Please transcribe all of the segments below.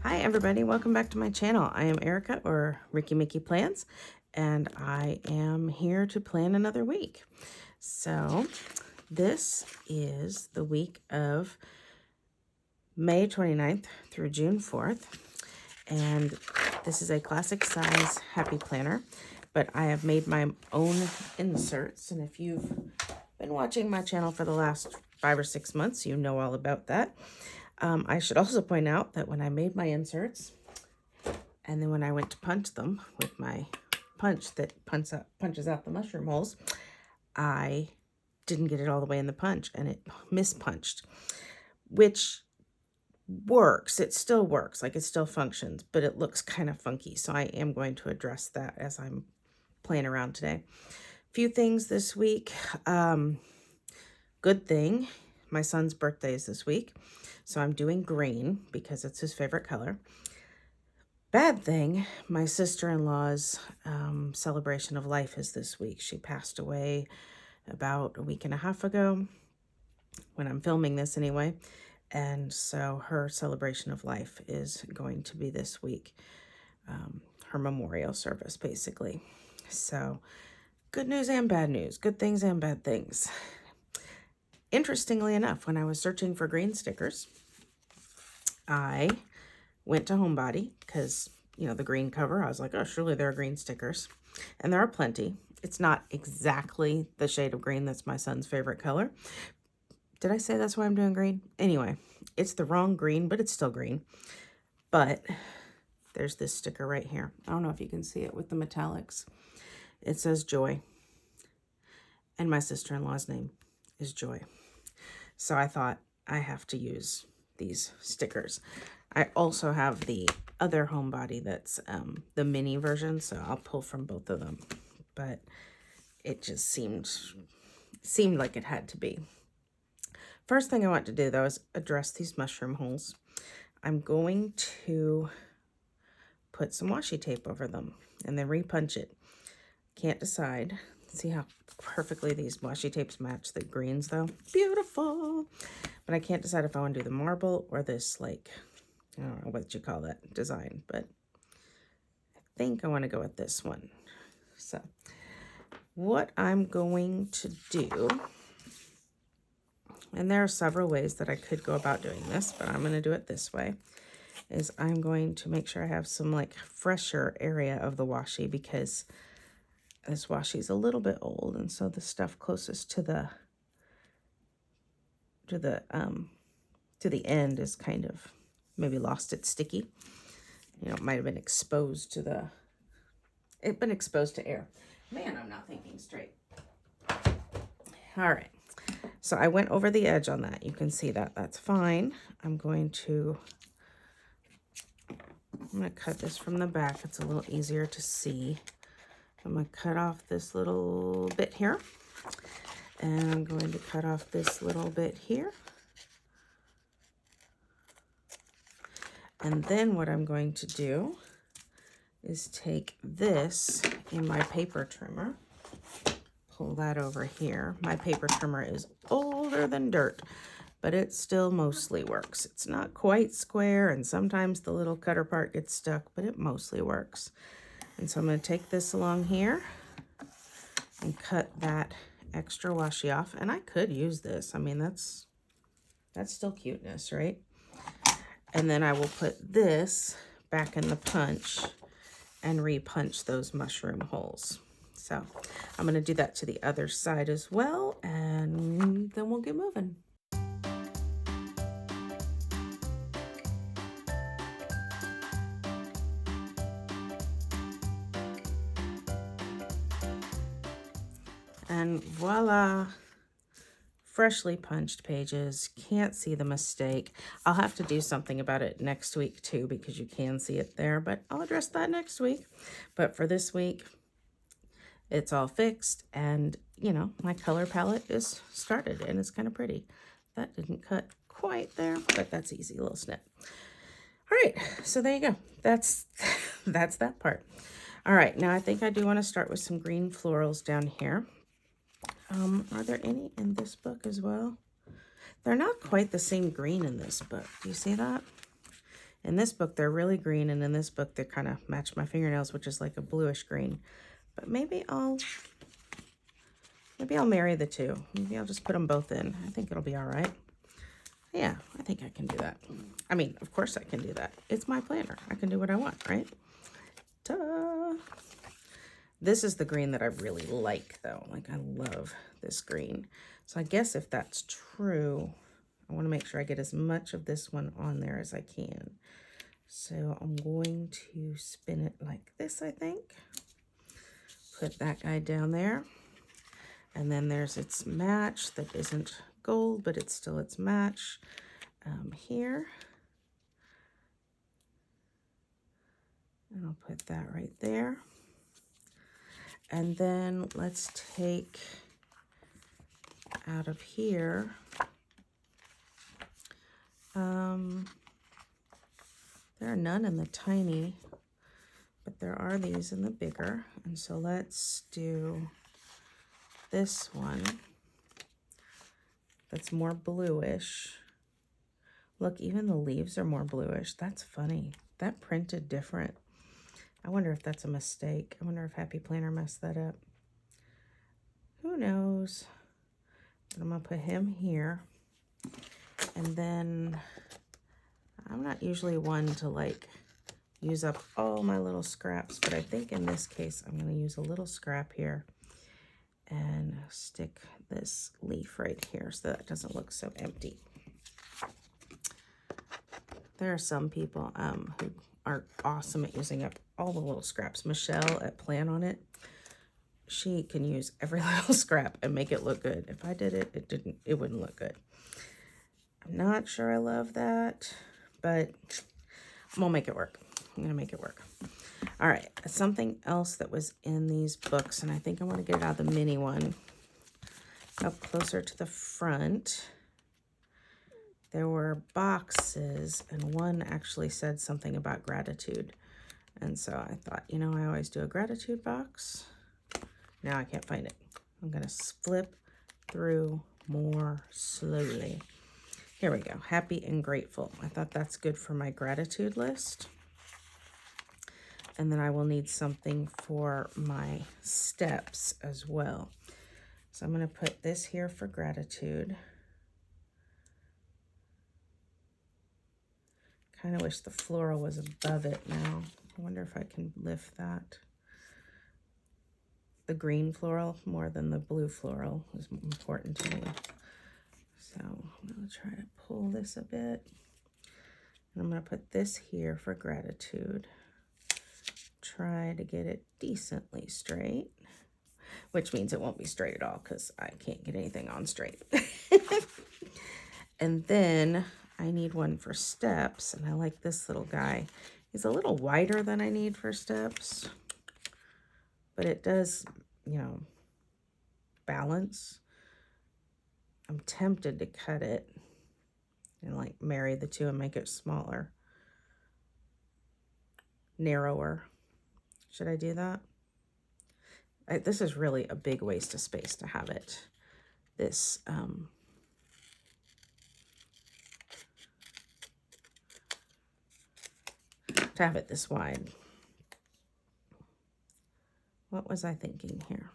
Hi everybody, welcome back to my channel. I am Erica, or RikkiMikkiPlans, and I am here to plan another week. So this is the week of May 29th through June 4th, and this is a classic size happy planner, but I have made my own inserts, and if you've been watching my channel for the last 5 or 6 months, you know all about that. I should also point out that when I made my inserts, and then when I went to punch them with my punch that punches out the mushroom holes, I didn't get it all the way in the punch, and it mispunched, which works. It still works, like it still functions, but it looks kind of funky. So I am going to address that as I'm playing around today. Few things this week. Good thing, my son's birthday is this week, so I'm doing green because it's his favorite color. Bad thing, my sister-in-law's celebration of life is this week. She passed away about a week and a half ago, when I'm filming this anyway. And so her celebration of life is going to be this week. Her memorial service, basically. So good news and bad news. Good things and bad things. Interestingly enough, when I was searching for green stickers, I went to Homebody because, you know, the green cover, I was like, oh, surely there are green stickers. And there are plenty. It's not exactly the shade of green that's my son's favorite color. Did I say that's why I'm doing green? Anyway, it's the wrong green, but it's still green. But there's this sticker right here. I don't know if you can see it with the metallics. It says Joy. And my sister-in-law's name is Joy. So I thought I have to use these stickers. I also have the other Homebody that's the mini version, so I'll pull from both of them. But it just seemed like it had to be. First thing I want to do, though, is address these mushroom holes. I'm going to put some washi tape over them and then repunch it. Can't decide. See how perfectly these washi tapes match the greens, though? Beautiful! But I can't decide if I want to do the marble or this, like, I don't know what you call that design, but I think I want to go with this one. So what I'm going to do, and there are several ways that I could go about doing this, but I'm going to do it this way, is I'm going to make sure I have some like fresher area of the washi, because this washi is a little bit old, and so the stuff closest to the end is kind of maybe lost its sticky. You know, it might have been exposed to air. Man, I'm not thinking straight. All right. So I went over the edge on that. You can see that. That's fine. I'm going to cut this from the back. It's a little easier to see. I'm going to cut off this little bit here. And I'm going to cut off this little bit here. And then what I'm going to do is take this in my paper trimmer, pull that over here. My paper trimmer is older than dirt, but it still mostly works. It's not quite square, and sometimes the little cutter part gets stuck, but it mostly works. And so I'm going to take this along here and cut that extra washi off. And I could use this. I mean, that's still cuteness, right? And then I will put this back in the punch and repunch those mushroom holes. So I'm going to do that to the other side as well, and then we'll get moving. And voila, freshly punched pages. Can't see the mistake. I'll have to do something about it next week too, because you can see it there, but I'll address that next week. But for this week, it's all fixed, and you know, my color palette is started, and it's kind of pretty. That didn't cut quite there, but that's easy, a little snip. All right, so there you go. That's that part. All right, now I think I do want to start with some green florals down here. Are there any in this book as well? They're not quite the same green in this book. Do you see that? In this book, they're really green, and in this book, they kind of match my fingernails, which is like a bluish green. But maybe I'll marry the two. Maybe I'll just put them both in. I think it'll be all right. Yeah, I think I can do that. I mean, of course I can do that. It's my planner. I can do what I want, right? Ta-da! This is the green that I really like, though. Like, I love this green. So I guess if that's true, I want to make sure I get as much of this one on there as I can. So I'm going to spin it like this, I think. Put that guy down there. And then there's its match that isn't gold, but it's still its match here. And I'll put that right there. And then let's take out of here, there are none in the tiny, but there are these in the bigger. And so let's do this one that's more bluish. Look, even the leaves are more bluish. That's funny. That printed different. I wonder if that's a mistake. I wonder if Happy Planner messed that up. Who knows? But I'm going to put him here. And then I'm not usually one to like use up all my little scraps, but I think in this case I'm going to use a little scrap here and stick this leaf right here so that it doesn't look so empty. There are some people who are awesome at using up all the little scraps. Michelle at Plan On It, she can use every little scrap and make it look good. If I did it, it wouldn't look good. I'm not sure I love that, but I'm gonna make it work. I'm gonna make it work. All right, something else that was in these books, and I think I want to get it out of the mini one. Up closer to the front, there were boxes, and one actually said something about gratitude. And so I thought, you know, I always do a gratitude box. Now I can't find it. I'm going to flip through more slowly. Here we go. Happy and grateful. I thought that's good for my gratitude list. And then I will need something for my steps as well. So I'm going to put this here for gratitude. Kind of wish the floral was above it now. I wonder if I can lift that. The green floral more than the blue floral is important to me. So I'm going to try to pull this a bit. And I'm going to put this here for gratitude. Try to get it decently straight, which means it won't be straight at all because I can't get anything on straight. And then I need one for steps, and I like this little guy. He's a little wider than I need for steps, but it does, you know, balance. I'm tempted to cut it and like marry the two and make it smaller, narrower. Should I do that? This is really a big waste of space to have it this this wide. What was I thinking here?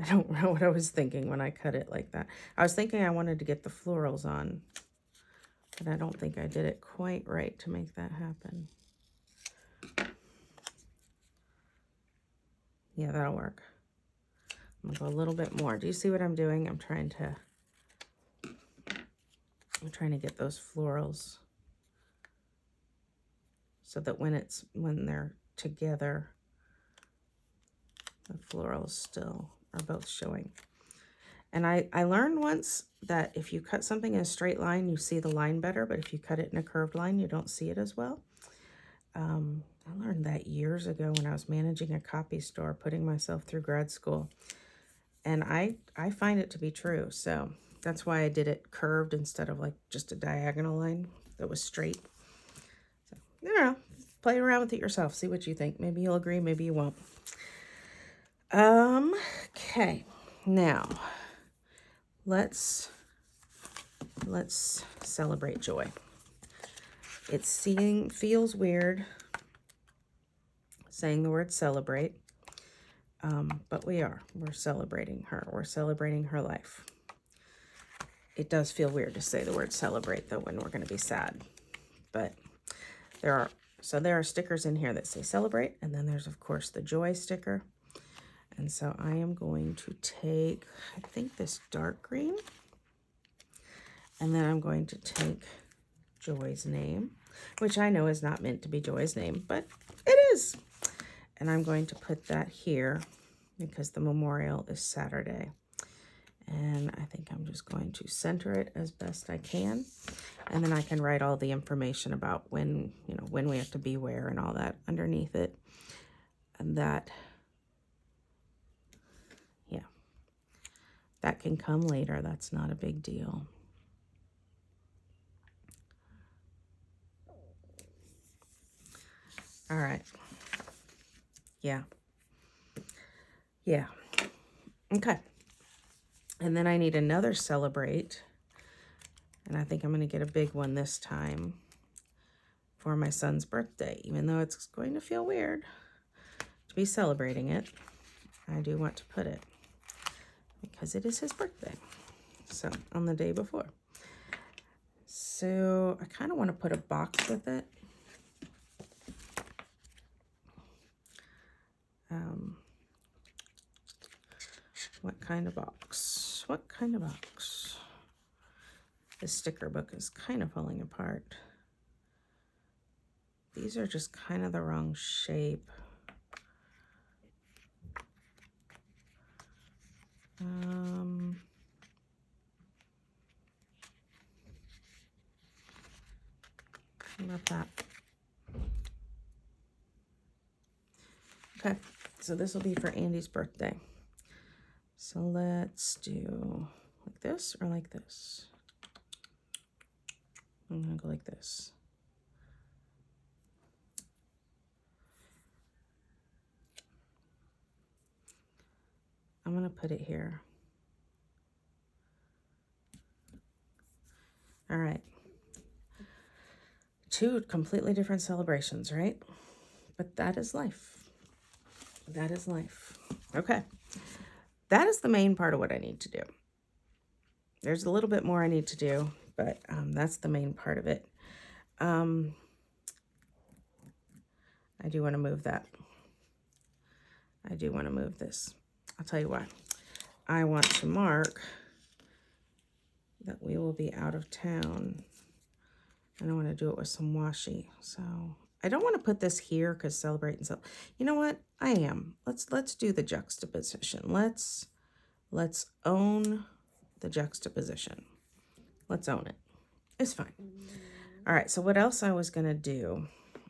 I don't know what I was thinking when I cut it like that. I was thinking I wanted to get the florals on, but I don't think I did it quite right to make that happen. Yeah, that'll work. I'm gonna go a little bit more. Do you see what I'm doing? I'm trying to get those florals so that when they're together, the florals still are both showing. And I learned once that if you cut something in a straight line, you see the line better, but if you cut it in a curved line, you don't see it as well. I learned that years ago when I was managing a copy store, putting myself through grad school. And I find it to be true. So that's why I did it curved instead of like just a diagonal line that was straight. So, I don't know, play around with it yourself. See what you think. Maybe you'll agree, maybe you won't. Okay, now let's celebrate joy. It feels weird saying the word celebrate, but we're celebrating her. We're celebrating her life. It does feel weird to say the word celebrate, though, when we're going to be sad. But there are stickers in here that say celebrate, and then there's, of course, the joy sticker. And so I am going to take, I think, this dark green, and then I'm going to take Joy's name, which I know is not meant to be Joy's name, but it is. And I'm going to put that here because the memorial is Saturday. And I think I'm just going to center it as best I can. And then I can write all the information about when we have to be where and all that underneath it. And that, yeah, that can come later. That's not a big deal. All right. Yeah. Yeah. Okay. And then I need another celebrate. And I think I'm going to get a big one this time for my son's birthday. Even though it's going to feel weird to be celebrating it, I do want to put it because it is his birthday. So on the day before. So I kind of want to put a box with it. What kind of box? What kind of box? This sticker book is kind of falling apart. These are just kind of the wrong shape. How about that? Okay, so this will be for Andy's birthday. So let's do like this or like this. I'm gonna go like this. I'm gonna put it here. All right. Two completely different celebrations, right? But that is life. That is life. Okay. That is the main part of what I need to do. There's a little bit more I need to do, but that's the main part of it. I do want to move that. I do want to move this. I'll tell you why. I want to mark that we will be out of town. And I want to do it with some washi. So I don't want to put this here because celebrate and celebrate. You know what? I am. Let's do the juxtaposition. Let's own the juxtaposition. Let's own it. It's fine. All right, so what else I was going to do,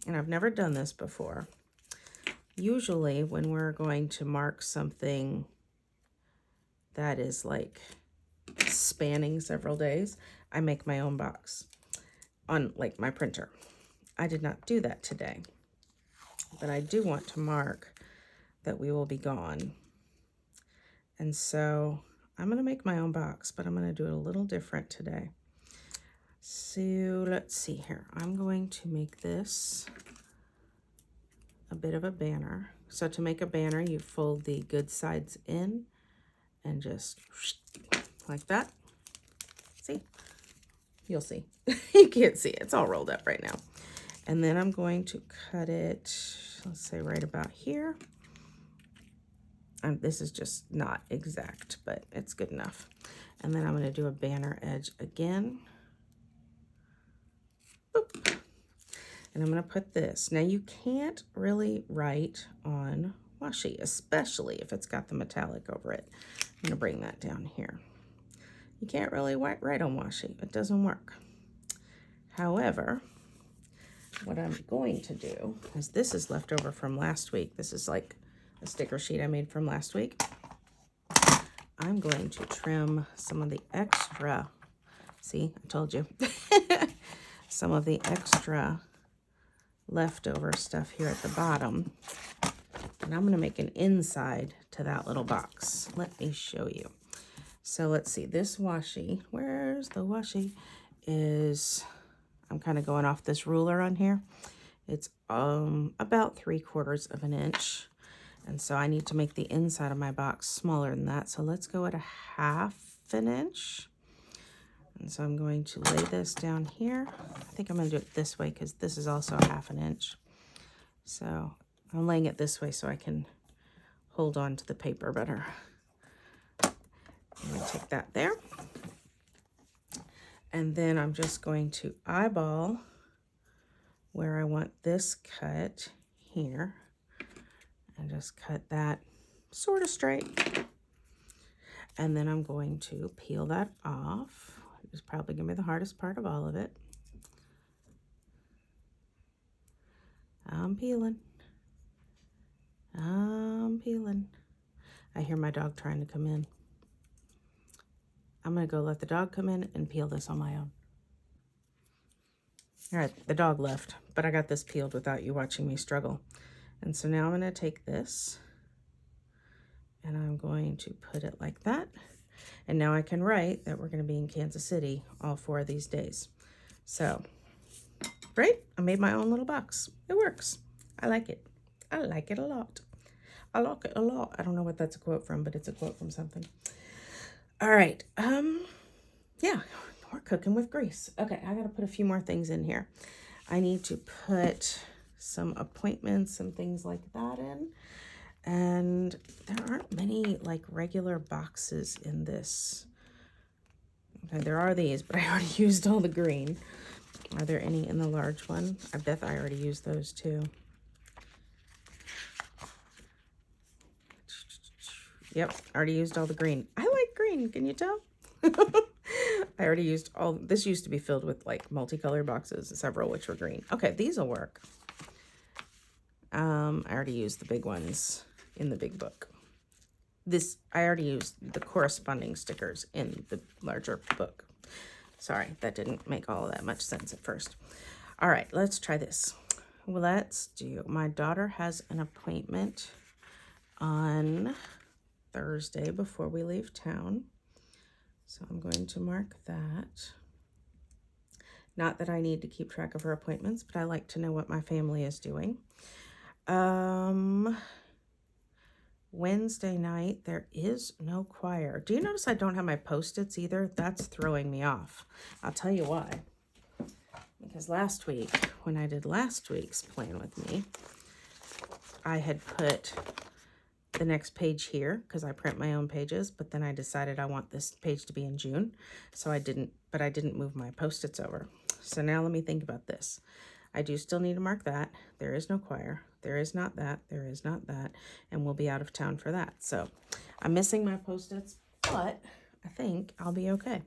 and I've never done this before. Usually when we're going to mark something that is like spanning several days, I make my own box on like my printer. I did not do that today, but I do want to mark that we will be gone. And so I'm going to make my own box, but I'm going to do it a little different today. So let's see here. I'm going to make this a bit of a banner. So to make a banner, you fold the good sides in and just like that. See? You'll see. You can't see it. It's all rolled up right now. And then I'm going to cut it, let's say right about here. This is just not exact, but it's good enough. And then I'm going to do a banner edge again. Boop. And I'm going to put this. Now you can't really write on washi, especially if it's got the metallic over it. I'm going to bring that down here. You can't really write on washi. It doesn't work. However, what I'm going to do is this is left over from last week. This is like a sticker sheet I made from last week. I'm going to trim some of the extra, see, I told you, some of the extra leftover stuff here at the bottom. And I'm going to make an inside to that little box. Let me show you. So let's see, this washi, where's the washi, is, I'm kind of going off this ruler on here. It's about 3/4 of an inch. And so I need to make the inside of my box smaller than that. So let's go at a 1/2 an inch. And so I'm going to lay this down here. I think I'm going to do it this way because this is also a 1/2 an inch. So I'm laying it this way so I can hold on to the paper better. I'm going to take that there. And then I'm just going to eyeball where I want this cut here. And just cut that sort of straight. And then I'm going to peel that off. It's probably going to be the hardest part of all of it. I'm peeling. I'm peeling. I hear my dog trying to come in. I'm going to go let the dog come in and peel this on my own. All right, the dog left, but I got this peeled without you watching me struggle. And so now I'm going to take this and I'm going to put it like that. And now I can write that we're going to be in Kansas City all 4 of these days. So, right? I made my own little box. It works. I like it. I like it a lot. I like it a lot. I don't know what that's a quote from, but it's a quote from something. All right. Yeah, we're cooking with grease. Okay, I got to put a few more things in here. I need to put some appointments and things like that in. And there aren't many like regular boxes in this. Okay, there are these, but I already used all the green. Are there any in the large one? I bet I already used those too. Yep, already used all the green. I like green, can you tell? I already used all, this used to be filled with like multicolored boxes, several which were green. Okay, these will work. I already used the big ones in the big book. I already used the corresponding stickers in the larger book. Sorry, that didn't make all that much sense at first. All right, let's try this. Let's do, my daughter has an appointment on Thursday before we leave town. So I'm going to mark that. Not that I need to keep track of her appointments, but I like to know what my family is doing. Wednesday night, there is no choir. Do you notice I don't have my Post-its either? That's throwing me off. I'll tell you why. Because last week, when I did last week's plan with me, I had put the next page here because I print my own pages, but then I decided I want this page to be in June. So I didn't move my Post-its over. So now let me think about this. I do still need to mark that. There is no choir. There is not that. There is not that. And we'll be out of town for that. So I'm missing my Post-its, but I think I'll be okay.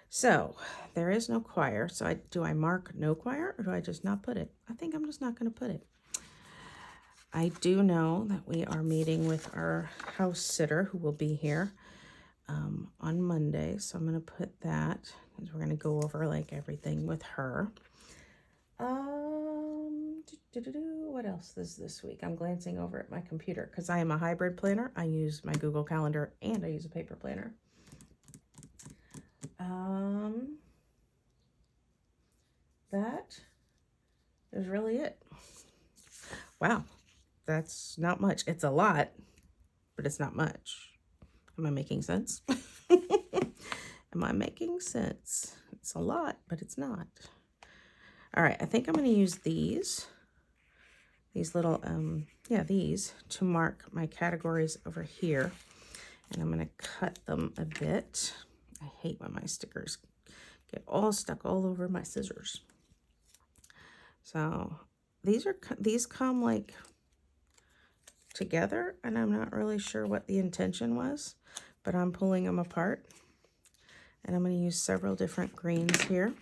So there is no choir. So do I mark no choir or do I just not put it? I think I'm just not going to put it. I do know that we are meeting with our house sitter who will be here on Monday. So I'm going to put that because we're going to go over like everything with her. What else is this week? I'm glancing over at my computer because I am a hybrid planner. I use my Google Calendar and I use a paper planner. That is really it. Wow, that's not much. It's a lot, but it's not much. Am I making sense? Am I making sense? It's a lot, but it's not. All right, I think I'm going to use these little, these to mark my categories over here. And I'm going to cut them a bit. I hate when my stickers get all stuck all over my scissors. So these come like together, and I'm not really sure what the intention was, but I'm pulling them apart. And I'm going to use several different greens here.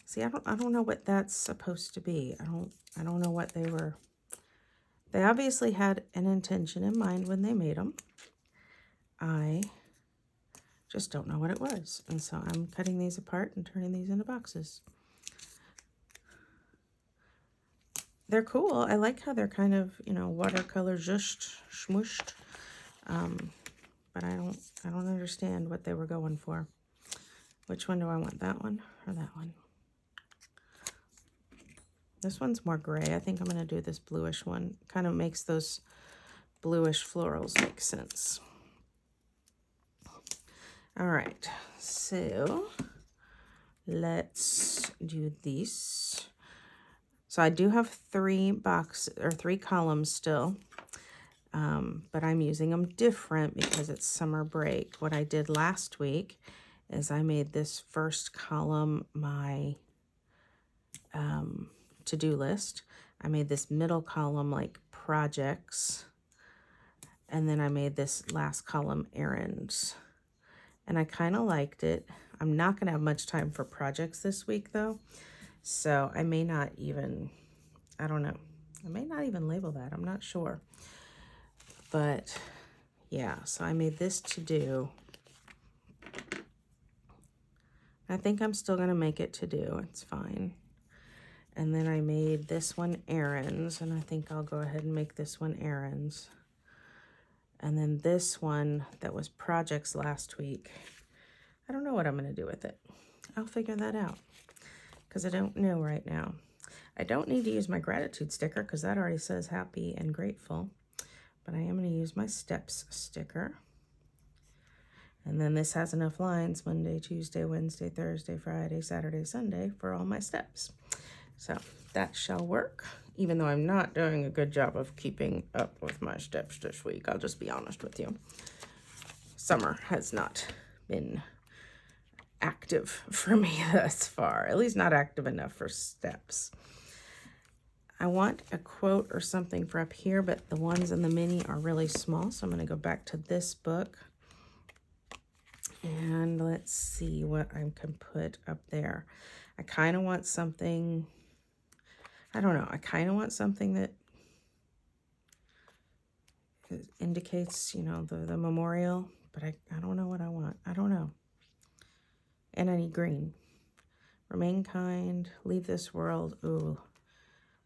See, I don't know what that's supposed to be. I don't know what they were. They obviously had an intention in mind when they made them. I just don't know what it was. And so I'm cutting these apart and turning these into boxes. They're cool. I like how they're kind of, watercolor just smooshed. But I don't understand what they were going for. Which one do I want? That one or that one? This one's more gray. I think I'm going to do this bluish one. Kind of makes those bluish florals make sense. All right, so let's do these. So I do have 3 columns still, but I'm using them different because it's summer break. What I did last week is I made this first column my to-do list. I made this middle column like projects, and then I made this last column errands. And I kind of liked it. I'm not going to have much time for projects this week though, so I may not even, I don't know, I may not even label that. I'm not sure. But yeah, so I made this to do. I think I'm still going to make it to do. It's fine. And then I made this one errands, and I think I'll go ahead and make this one errands. And then this one that was projects last week, I don't know what I'm going to do with it. I'll figure that out because I don't know right now. I don't need to use my gratitude sticker because that already says happy and grateful. But I am going to use my steps sticker. And then this has enough lines, Monday, Tuesday, Wednesday, Thursday, Friday, Saturday, Sunday, for all my steps. So that shall work, even though I'm not doing a good job of keeping up with my steps this week. I'll just be honest with you. Summer has not been active for me thus far, at least not active enough for steps. I want a quote or something for up here, but the ones in the mini are really small, so I'm going to go back to this book. And let's see what I can put up there. I kind of want something, I don't know, I kind of want something that indicates, you know, the memorial, but I don't know what I want. I don't know. And I need green. Remain kind, leave this world, ooh,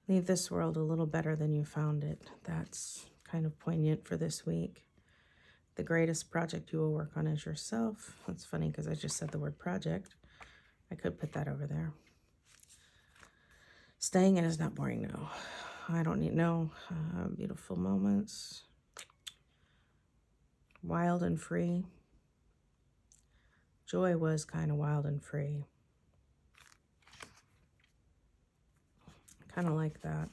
leave this world a little better than you found it. That's kind of poignant for this week. The greatest project you will work on is yourself. That's funny because I just said the word project. I could put that over there. Staying in is not boring, no. I don't need no beautiful moments. Wild and free. Joy was kind of wild and free. I kind of like that.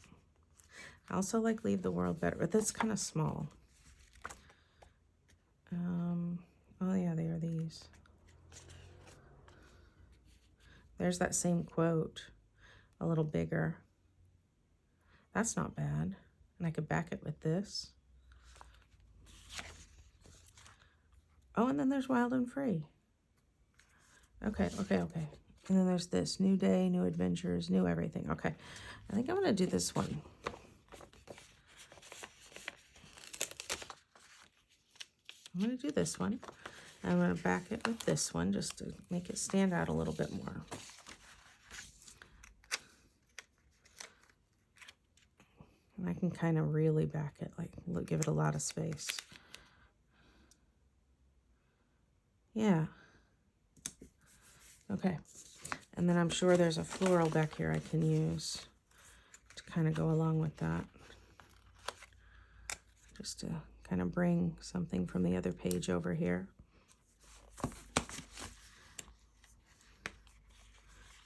I also like leave the world better, but that's kind of small. Oh yeah, they are these. There's that same quote, a little bigger. That's not bad. And I could back it with this. Oh, and then there's wild and free. Okay. And then there's this, new day, new adventures, new everything. Okay, I think I'm going to do this one. I'm going to do this one. I'm going to back it with this one just to make it stand out a little bit more. And I can kind of really back it, like give it a lot of space. Yeah. Okay. And then I'm sure there's a floral back here I can use to kind of go along with that. Just to kind of bring something from the other page over here.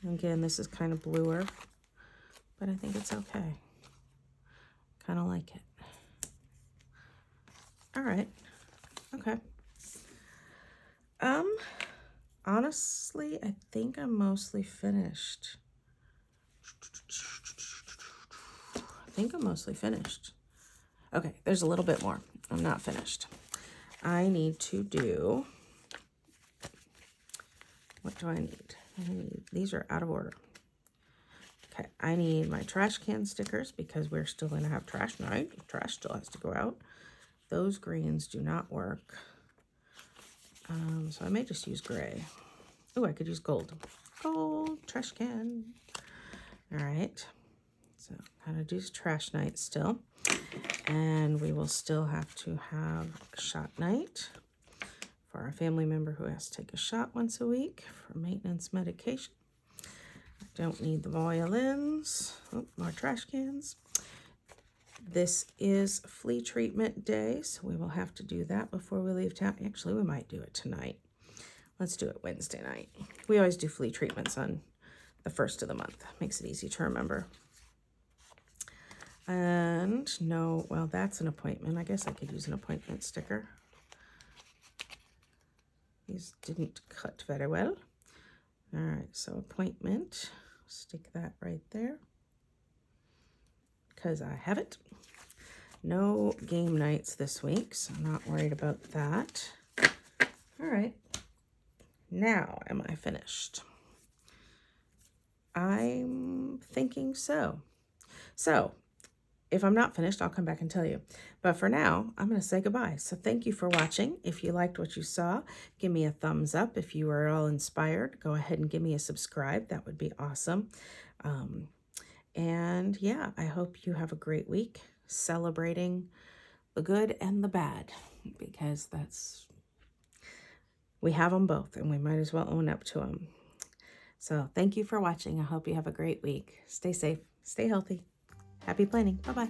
And again, this is kind of bluer, but I think it's okay. Kind of like it. All right. Okay. Honestly, I think I'm mostly finished. Okay, there's a little bit more. I'm not finished. I need to do, what do I need? These are out of order. Okay, I need my trash can stickers because we're still going to have trash night. Trash still has to go out. Those greens do not work. So I may just use gray. Oh, I could use gold. Gold, trash can. All right. So kind of do trash night still. And we will still have to have shot night for our family member who has to take a shot once a week for maintenance medication. Don't need the violins. Oh, more trash cans. This is flea treatment day, so we will have to do that before we leave town. Actually, we might do it tonight. Let's do it Wednesday night. We always do flea treatments on the first of the month. Makes it easy to remember. And no, well, that's an appointment. I guess I could use an appointment sticker. These didn't cut very well. All right, so appointment. Stick that right there because I have it. No game nights this week, so I'm not worried about that. All right. Now, am I finished? I'm thinking so. So, if I'm not finished, I'll come back and tell you. But for now, I'm going to say goodbye. So thank you for watching. If you liked what you saw, give me a thumbs up. If you were all inspired, go ahead and give me a subscribe. That would be awesome. And yeah, I hope you have a great week celebrating the good and the bad, because we have them both and we might as well own up to them. So thank you for watching. I hope you have a great week. Stay safe, stay healthy. Happy planning. Bye-bye.